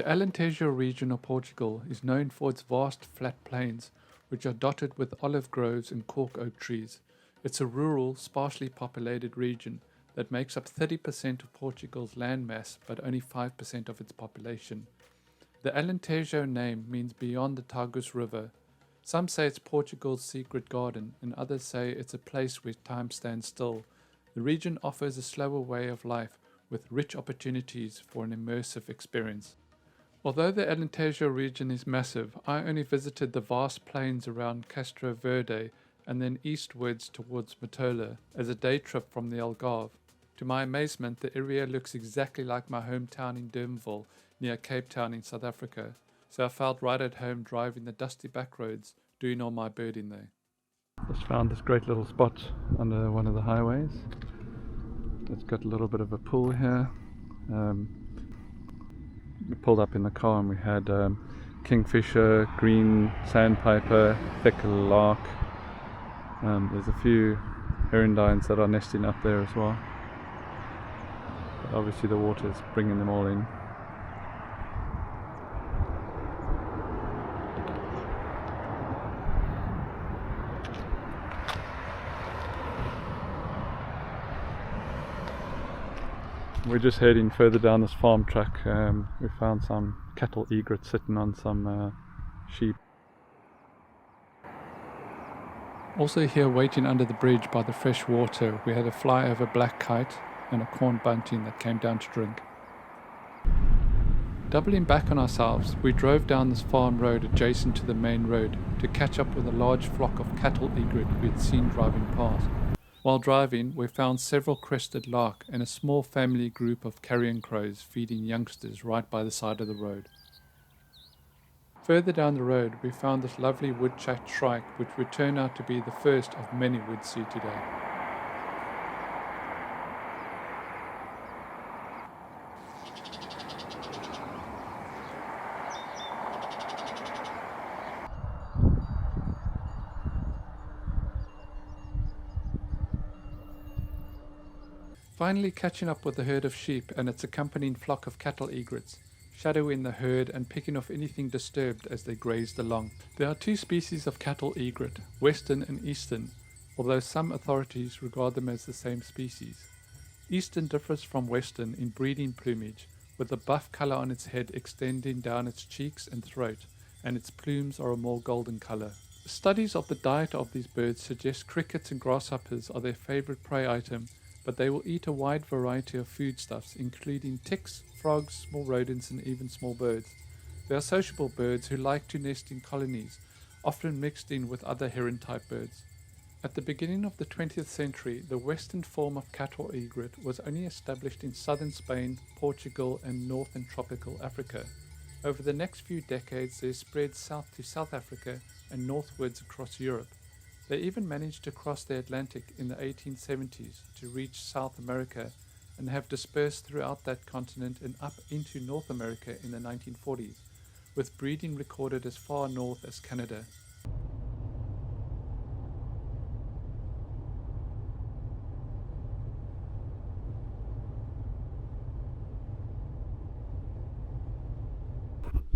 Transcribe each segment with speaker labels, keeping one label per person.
Speaker 1: The Alentejo region of Portugal is known for its vast flat plains, which are dotted with olive groves and cork oak trees. It's a rural, sparsely populated region that makes up 30% of Portugal's landmass, but only 5% of its population. The Alentejo name means beyond the Tagus River. Some say it's Portugal's secret garden, and others say it's a place where time stands still. The region offers a slower way of life, with rich opportunities for an immersive experience. Although the Alentejo region is massive, I only visited the vast plains around Castro Verde and then eastwards towards Mértola as a day trip from the Algarve. To my amazement, the area looks exactly like my hometown in Durbanville, near Cape Town in South Africa, so I felt right at home driving the dusty back roads, doing all my birding there. Just found this great little spot under one of the highways. It's got a little bit of a pool here. We pulled up in the car and we had kingfisher, green sandpiper, thick lark. There's a few hirundines that are nesting up there as well. But obviously the water is bringing them all in. We're just heading further down this farm track. We found some cattle egrets sitting on some sheep. Also here, waiting under the bridge by the fresh water, we had a flyover black kite and a corn bunting that came down to drink. Doubling back on ourselves, we drove down this farm road adjacent to the main road to catch up with a large flock of cattle egret we had seen driving past. While driving, we found several crested lark and a small family group of carrion crows feeding youngsters right by the side of the road. Further down the road, we found this lovely woodchuck shrike, which would turn out to be the first of many we'd see today. Finally catching up with the herd of sheep and its accompanying flock of cattle egrets, shadowing the herd and picking off anything disturbed as they grazed along. There are two species of cattle egret, western and eastern, although some authorities regard them as the same species. Eastern differs from western in breeding plumage, with a buff colour on its head extending down its cheeks and throat, and its plumes are a more golden colour. Studies of the diet of these birds suggest crickets and grasshoppers are their favourite prey item, but they will eat a wide variety of foodstuffs, including ticks, frogs, small rodents, and even small birds. They are sociable birds who like to nest in colonies, often mixed in with other heron-type birds. At the beginning of the 20th century, the western form of cattle egret was only established in southern Spain, Portugal, and northern tropical Africa. Over the next few decades, they spread south to South Africa and northwards across Europe. They even managed to cross the Atlantic in the 1870s to reach South America and have dispersed throughout that continent and up into North America in the 1940s, with breeding recorded as far north as Canada.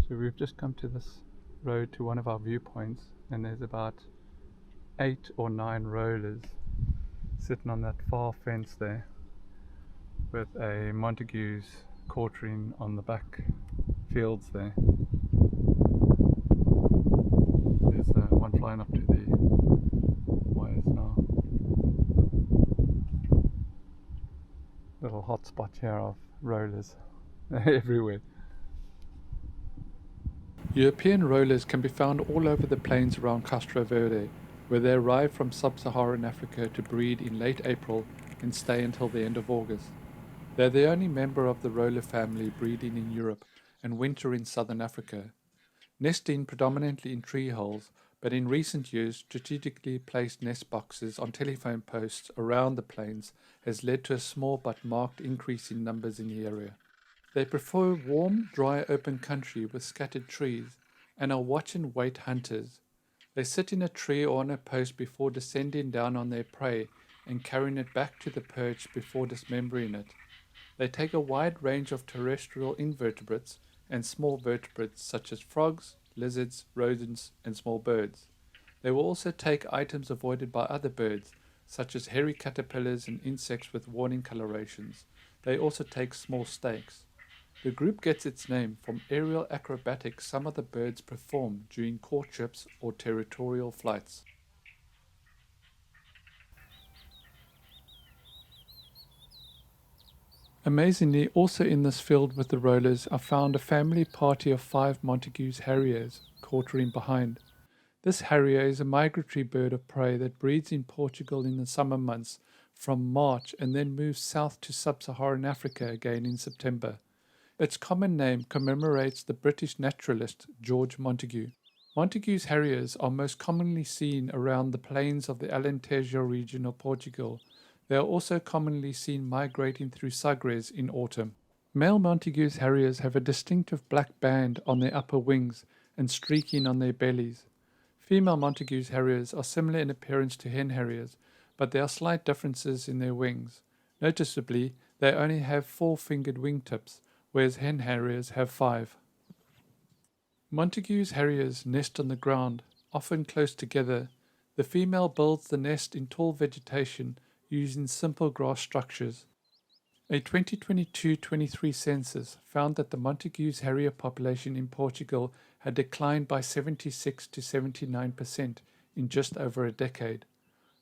Speaker 1: So we've just come to this road to one of our viewpoints, and there's about 8 or 9 rollers sitting on that far fence there with a Montagu's quartering on the back fields there. There's one flying up to the wires now. Little hot spot here of rollers everywhere. European rollers can be found all over the plains around Castro Verde, where they arrive from sub-Saharan Africa to breed in late April and stay until the end of August. They are the only member of the roller family breeding in Europe and winter in southern Africa. Nesting predominantly in tree holes, but in recent years strategically placed nest boxes on telephone posts around the plains has led to a small but marked increase in numbers in the area. They prefer warm, dry, open country with scattered trees and are watch and wait hunters. They sit in a tree or on a post before descending down on their prey and carrying it back to the perch before dismembering it. They take a wide range of terrestrial invertebrates, and small vertebrates such as frogs, lizards, rodents, and small birds. They will also take items avoided by other birds, such as hairy caterpillars and insects with warning colorations. They also take small snakes. The group gets its name from aerial acrobatics some of the birds perform during courtships or territorial flights. Amazingly, also in this field with the rollers, I found a family party of 5 Montagu's Harriers quartering behind. This harrier is a migratory bird of prey that breeds in Portugal in the summer months from March and then moves south to sub-Saharan Africa again in September. Its common name commemorates the British naturalist George Montagu. Montagu's harriers are most commonly seen around the plains of the Alentejo region of Portugal. They are also commonly seen migrating through Sagres in autumn. Male Montagu's harriers have a distinctive black band on their upper wings and streaking on their bellies. Female Montagu's harriers are similar in appearance to hen harriers, but there are slight differences in their wings. Noticeably, they only have 4-fingered wingtips, whereas hen harriers have 5. Montagu's harriers nest on the ground, often close together. The female builds the nest in tall vegetation using simple grass structures. A 2022-23 census found that the Montagu's harrier population in Portugal had declined by 76 to 79% in just over a decade.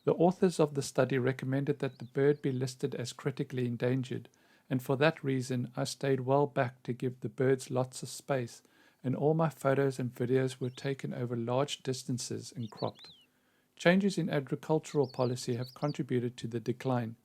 Speaker 1: The authors of the study recommended that the bird be listed as critically endangered, and for that reason I stayed well back to give the birds lots of space, and all my photos and videos were taken over large distances and cropped. Changes in agricultural policy have contributed to the decline.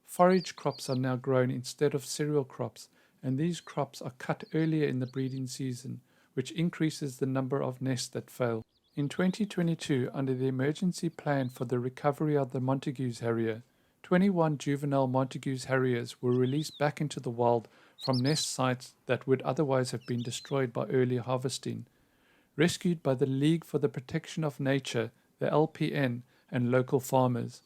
Speaker 1: Forage crops are now grown instead of cereal crops, and these crops are cut earlier in the breeding season, which increases the number of nests that fail. In 2022, under the emergency plan for the recovery of the Montagu's Harrier, 21 juvenile Montagu's Harriers were released back into the wild from nest sites that would otherwise have been destroyed by early harvesting. Rescued by the League for the Protection of Nature, the LPN, and local farmers.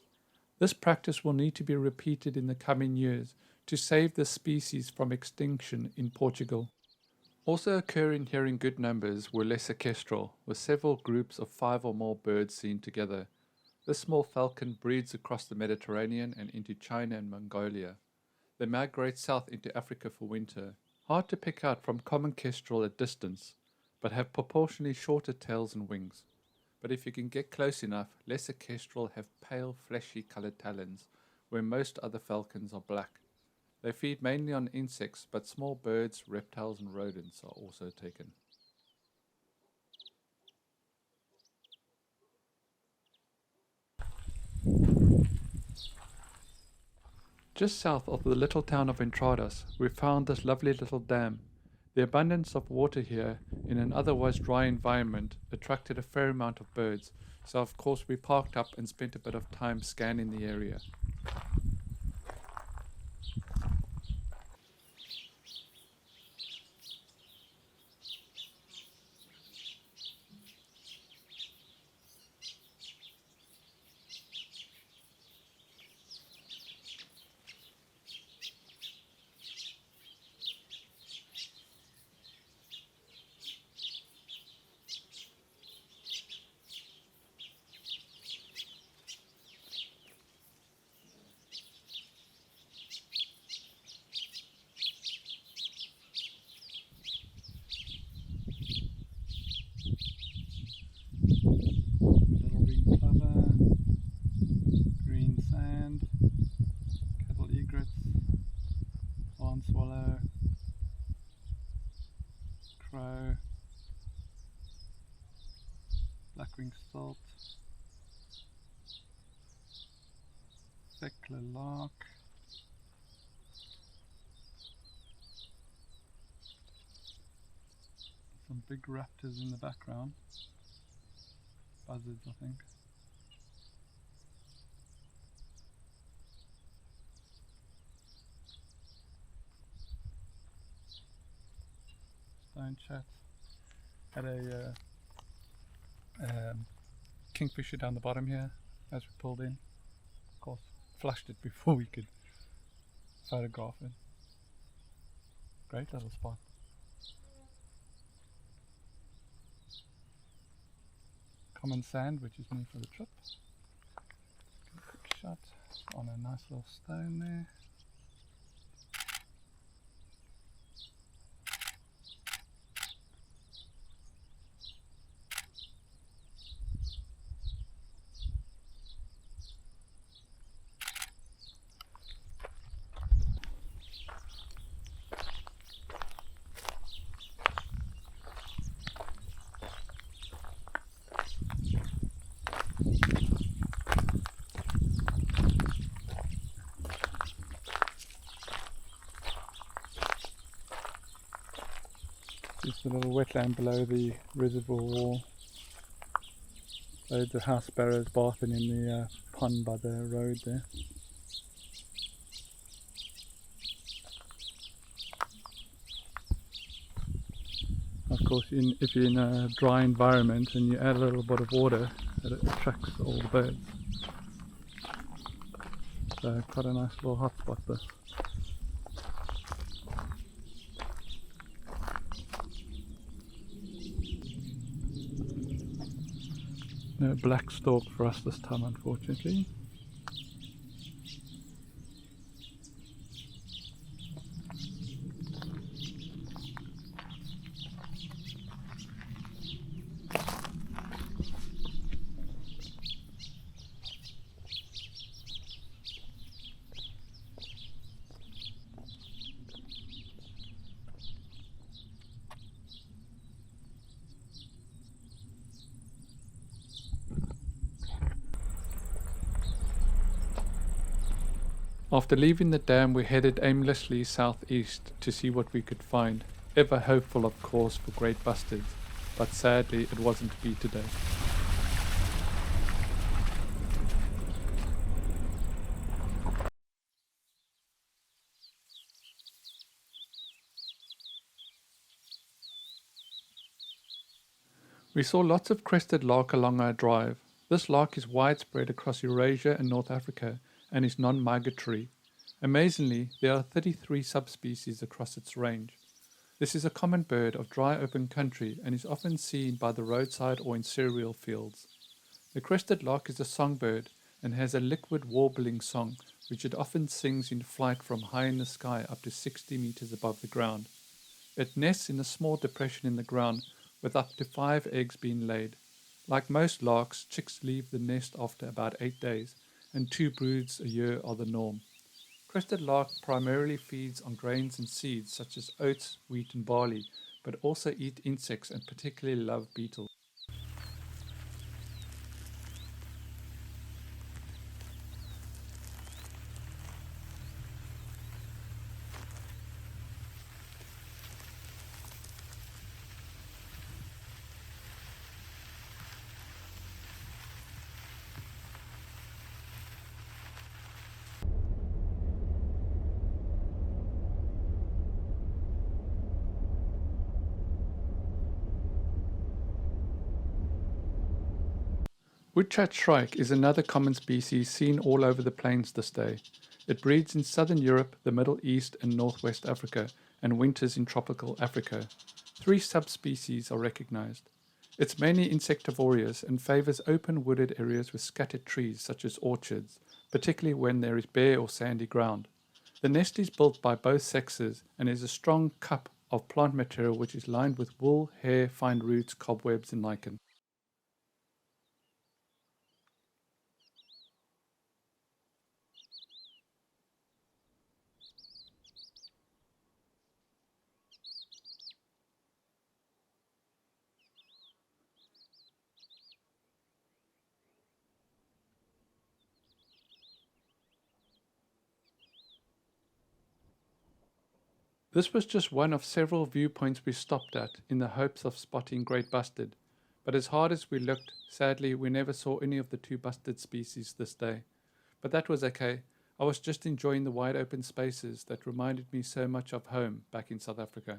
Speaker 1: This practice will need to be repeated in the coming years to save the species from extinction in Portugal. Also occurring here in good numbers were lesser kestrel, with several groups of 5 or more birds seen together. This small falcon breeds across the Mediterranean and into China and Mongolia. They migrate south into Africa for winter. Hard to pick out from common kestrel at distance, but have proportionally shorter tails and wings. But if you can get close enough, lesser kestrel have pale, fleshy coloured talons, where most other falcons are black. They feed mainly on insects, but small birds, reptiles and rodents are also taken. Just south of the little town of Entradas, we found this lovely little dam. The abundance of water here, in an otherwise dry environment, attracted a fair amount of birds, so of course we parked up and spent a bit of time scanning the area. Little ring plover, green sand, cattle egrets, barn swallow, crow, black-winged stoat, speckler lark, some big raptors in the background, buzzards I think. Stone chat. Had a kingfisher down the bottom here as we pulled in. Of course, flushed it before we could photograph it. Great little spot. common sand, which is new for the trip. Quick shot on a nice little stone there. Just a little wetland below the reservoir wall. Loads of house sparrows bathing in the pond by the road there. Of course, if you're in a dry environment and you add a little bit of water, it attracts all the birds. So quite a nice little hot spot this. No black stork for us this time, unfortunately. After leaving the dam, we headed aimlessly southeast to see what we could find, ever hopeful of course for great bustards, but sadly it wasn't to be today. We saw lots of crested lark along our drive. This lark is widespread across Eurasia and North Africa and is non-migratory. Amazingly, there are 33 subspecies across its range. This is a common bird of dry open country and is often seen by the roadside or in cereal fields. The crested lark is a songbird and has a liquid warbling song which it often sings in flight from high in the sky up to 60 meters above the ground. It nests in a small depression in the ground with up to 5 eggs being laid. Like most larks, chicks leave the nest after about 8 days, and 2 broods a year are the norm. Crested lark primarily feeds on grains and seeds such as oats, wheat and barley, but also eat insects and particularly love beetles. Woodchat shrike is another common species seen all over the plains this day. It breeds in southern Europe, the Middle East and northwest Africa, and winters in tropical Africa. 3 subspecies are recognized. It's mainly insectivorous and favors open wooded areas with scattered trees such as orchards, particularly when there is bare or sandy ground. The nest is built by both sexes and is a strong cup of plant material which is lined with wool, hair, fine roots, cobwebs and lichen. This was just one of several viewpoints we stopped at in the hopes of spotting great bustard, but as hard as we looked, sadly we never saw any of the 2 bustard species this day. But that was okay. I was just enjoying the wide open spaces that reminded me so much of home back in South Africa.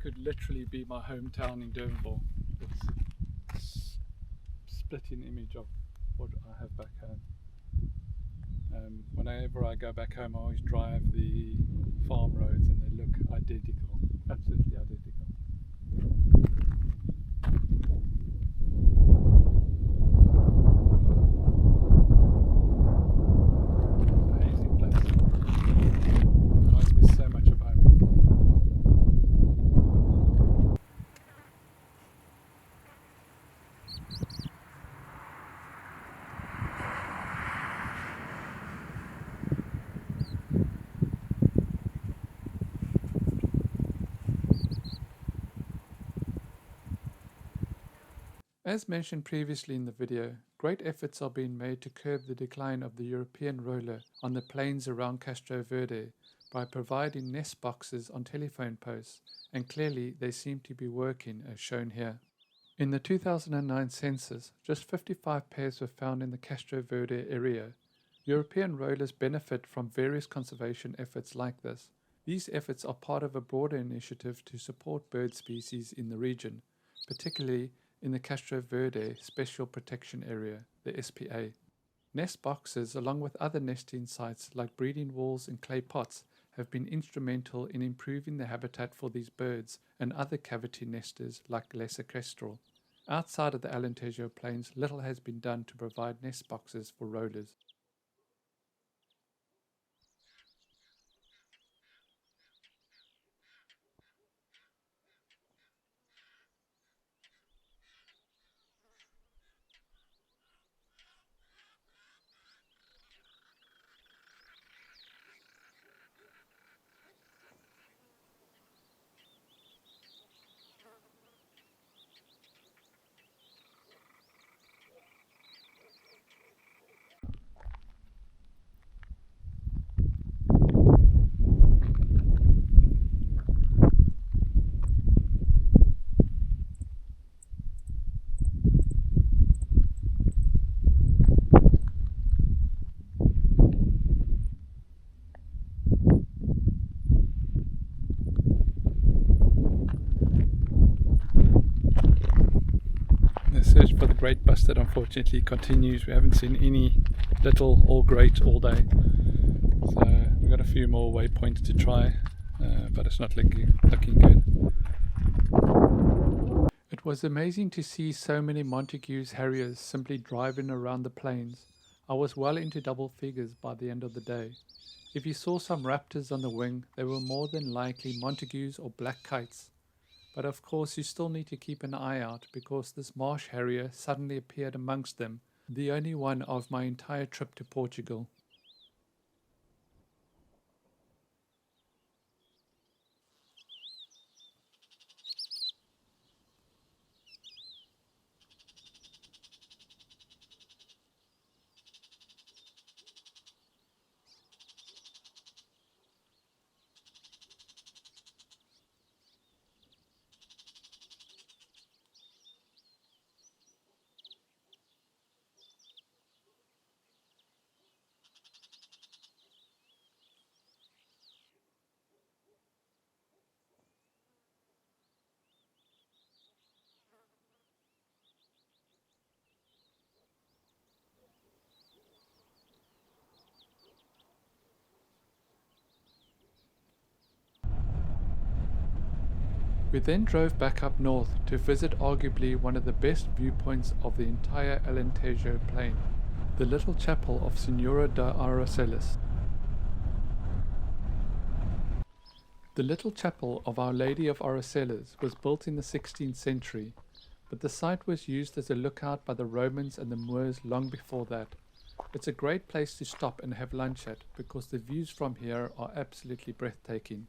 Speaker 1: could literally be my hometown in Durbanville. It's splitting image of what I have back home. Whenever I go back home, I always drive the farm roads and they look identical, absolutely identical. Amazing place. Reminds me so much of home. As mentioned previously in the video, great efforts are being made to curb the decline of the European roller on the plains around Castro Verde by providing nest boxes on telephone posts, and clearly they seem to be working as shown here. In the 2009 census, just 55 pairs were found in the Castro Verde area. European rollers benefit from various conservation efforts like this. These efforts are part of a broader initiative to support bird species in the region, particularly in the Castro Verde Special Protection Area, the SPA. Nest boxes, along with other nesting sites like breeding walls and clay pots, have been instrumental in improving the habitat for these birds and other cavity nesters like lesser kestrel. Outside of the Alentejo plains, little has been done to provide nest boxes for rollers. The search for the great bustard unfortunately continues. We haven't seen any little or great all day, so we've got a few more waypoints to try, but it's not looking good. It was amazing to see so many Montagu's Harriers simply driving around the plains. I was well into double figures by the end of the day. If you saw some raptors on the wing, they were more than likely Montagu's or black kites. But of course you still need to keep an eye out because this marsh harrier suddenly appeared amongst them, the only one of my entire trip to Portugal. We then drove back up north to visit arguably one of the best viewpoints of the entire Alentejo plain, the little chapel of Senhora da Aracelis. The little chapel of Our Lady of Aracelis was built in the 16th century, but the site was used as a lookout by the Romans and the Moors long before that. It's a great place to stop and have lunch at because the views from here are absolutely breathtaking.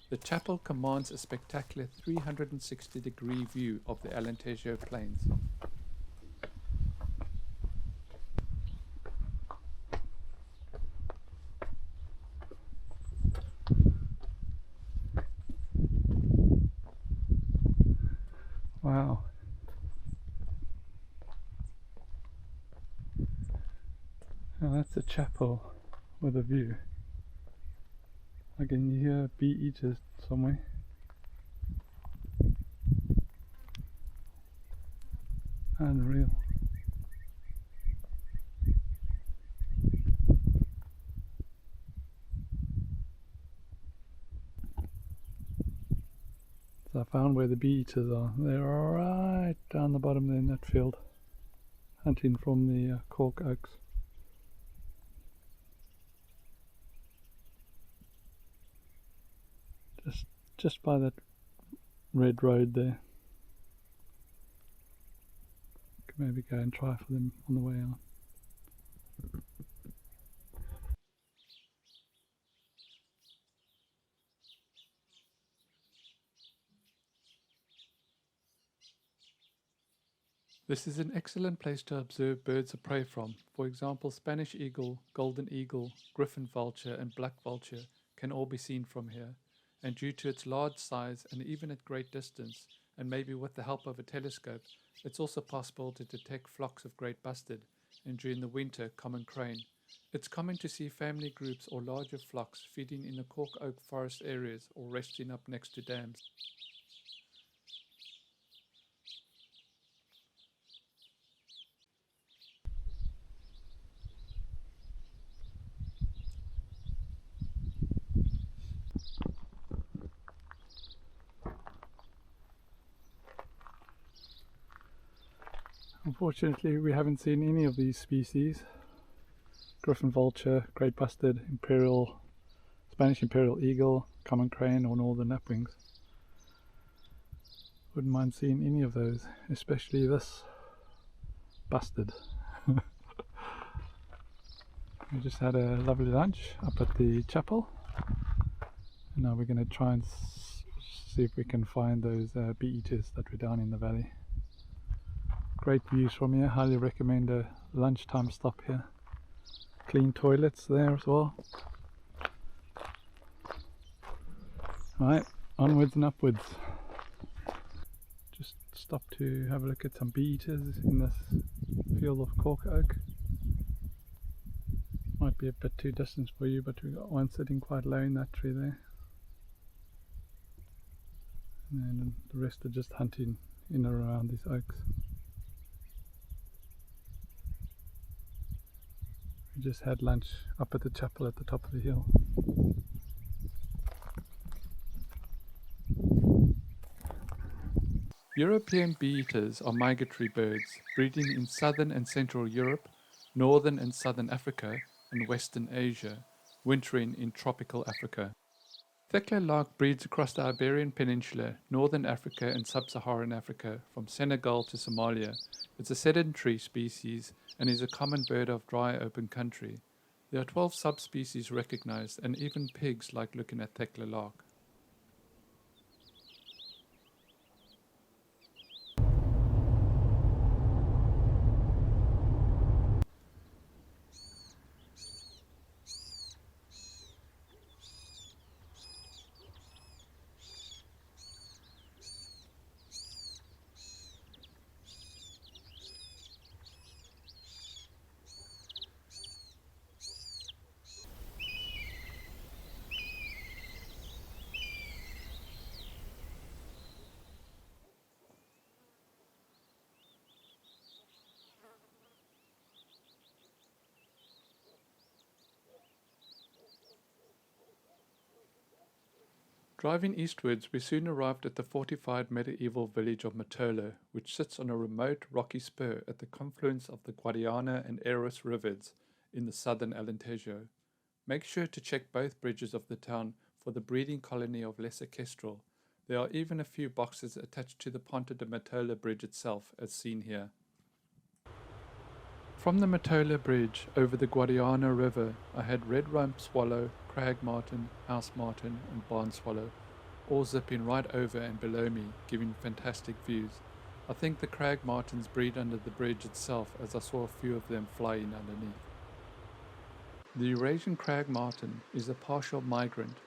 Speaker 1: The chapel commands a spectacular 360-degree view of the Alentejo plains. Wow. Now that's a chapel with a view. I can hear bee eaters somewhere. Unreal. So I found where the bee eaters are. They're right down the bottom there in that field, hunting from the cork oaks. Just by that red road there. Could maybe go and try for them on the way out. This is an excellent place to observe birds of prey from. For example, Spanish eagle, golden eagle, griffon vulture and black vulture can all be seen from here. And due to its large size and even at great distance, and maybe with the help of a telescope, it's also possible to detect flocks of great bustard, and during the winter, common crane. It's common to see family groups or larger flocks feeding in the cork oak forest areas or resting up next to dams. Unfortunately, we haven't seen any of these species. Griffon vulture, great bustard, Spanish imperial eagle, common crane or northern lapwings. Wouldn't mind seeing any of those, especially this bustard. We just had a lovely lunch up at the chapel, and now we're going to try and see if we can find those bee eaters that were down in the valley. Great views from here, highly recommend a lunchtime stop here. Clean toilets there as well. Right, onwards and upwards. Just stop to have a look at some bee eaters in this field of cork oak. Might be a bit too distant for you, but we've got one sitting quite low in that tree there. And then the rest are just hunting in and around these oaks. We just had lunch up at the chapel at the top of the hill. European bee eaters are migratory birds, breeding in southern and central Europe, northern and southern Africa, and western Asia, wintering in tropical Africa. Thekla lark breeds across the Iberian Peninsula, northern Africa and sub-Saharan Africa, from Senegal to Somalia. It's a sedentary species and is a common bird of dry open country. There are 12 subspecies recognized, and even pigs like looking at Thekla lark. Driving eastwards, we soon arrived at the fortified medieval village of Mértola, which sits on a remote rocky spur at the confluence of the Guadiana and Eros rivers in the southern Alentejo. Make sure to check both bridges of the town for the breeding colony of lesser kestrel. There are even a few boxes attached to the Ponte de Mértola bridge itself, as seen here. From the Mértola bridge over the Guadiana river, I had red rump swallow, crag martin, house martin and barn swallow, all zipping right over and below me, giving fantastic views. I think the crag martins breed under the bridge itself, as I saw a few of them flying underneath. The Eurasian crag martin is a partial migrant.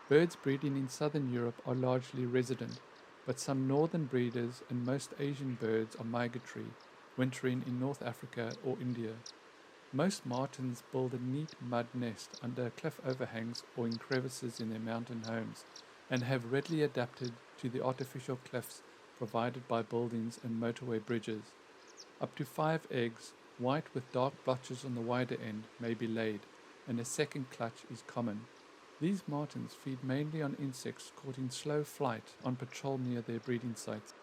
Speaker 1: Birds breeding in southern Europe are largely resident, but some northern breeders and most Asian birds are migratory, wintering in North Africa or India. Most martins build a neat mud nest under cliff overhangs or in crevices in their mountain homes, and have readily adapted to the artificial cliffs provided by buildings and motorway bridges. Up to 5 eggs, white with dark blotches on the wider end, may be laid, and a second clutch is common. These martins feed mainly on insects caught in slow flight on patrol near their breeding sites.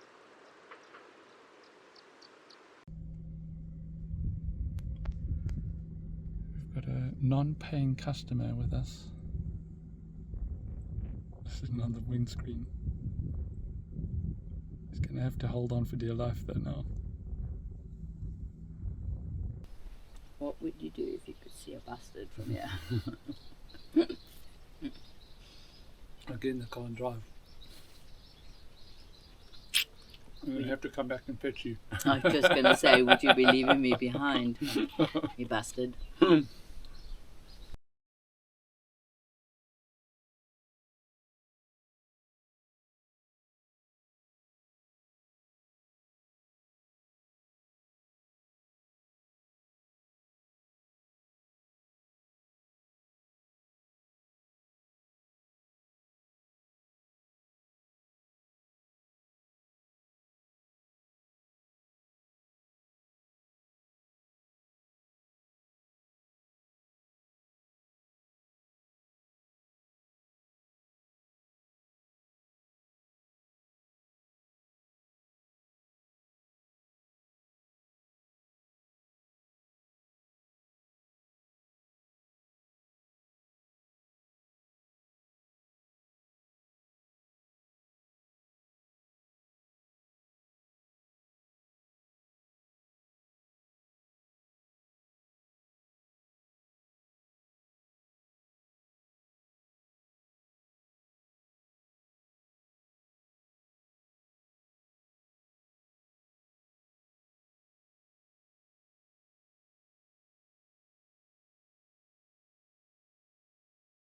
Speaker 1: We've got a non-paying customer with us. Sitting on the windscreen. He's going to have to hold on for dear life though now.
Speaker 2: What would you do if you could see a bastard from here?
Speaker 1: I'll get in the car and drive. I'm going to have to come back and fetch you.
Speaker 2: I was just going to say, would you be leaving me behind, you bastard?